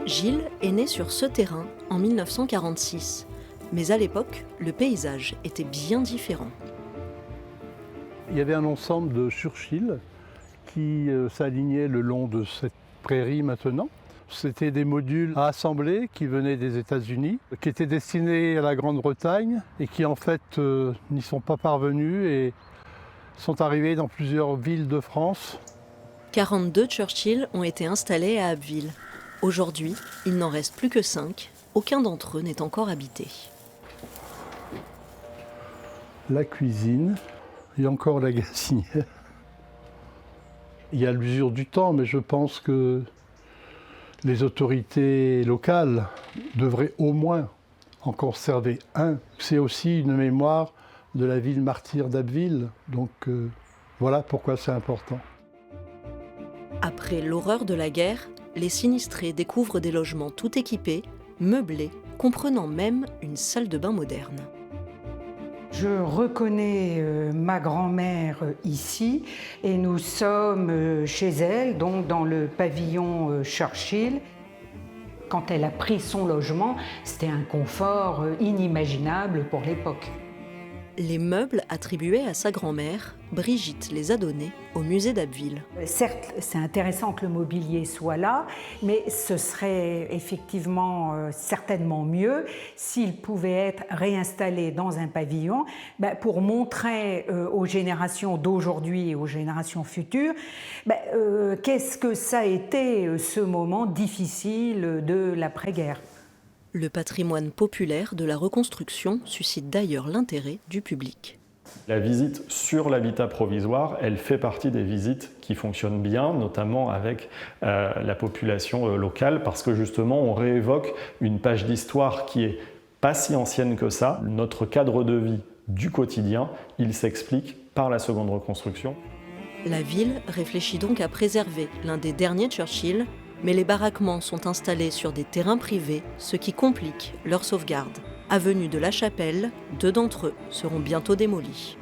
Gilles est né sur ce terrain en 1946, mais à l'époque, le paysage était bien différent. Il y avait un ensemble de Churchill qui s'alignaient le long de cette prairie maintenant. C'était des modules à assembler qui venaient des États-Unis, qui étaient destinés à la Grande-Bretagne et qui en fait n'y sont pas parvenus et sont arrivés dans plusieurs villes de France. 42 Churchill ont été installés à Abbeville. Aujourd'hui, il n'en reste plus que 5. Aucun d'entre eux n'est encore habité. La cuisine et encore la gazinière. Il y a l'usure du temps, mais je pense que les autorités locales devraient au moins en conserver un. C'est aussi une mémoire de la ville martyre d'Abbeville, donc voilà pourquoi c'est important. Après l'horreur de la guerre, les sinistrés découvrent des logements tout équipés, meublés, comprenant même une salle de bain moderne. Je reconnais ma grand-mère ici et nous sommes chez elle, donc dans le pavillon Churchill. Quand elle a pris son logement, c'était un confort inimaginable pour l'époque. Les meubles attribués à sa grand-mère, Brigitte les a donnés au musée d'Abbeville. Certes, c'est intéressant que le mobilier soit là, mais ce serait effectivement certainement mieux s'il pouvait être réinstallé dans un pavillon pour montrer aux générations d'aujourd'hui et aux générations futures qu'est-ce que ça a été ce moment difficile de l'après-guerre. Le patrimoine populaire de la reconstruction suscite d'ailleurs l'intérêt du public. La visite sur l'habitat provisoire, elle fait partie des visites qui fonctionnent bien, notamment avec la population locale, parce que justement on réévoque une page d'histoire qui est pas si ancienne que ça. Notre cadre de vie du quotidien, il s'explique par la seconde reconstruction. La ville réfléchit donc à préserver l'un des derniers Churchill, mais les baraquements sont installés sur des terrains privés, ce qui complique leur sauvegarde. Avenue de la Chapelle, 2 d'entre eux seront bientôt démolis.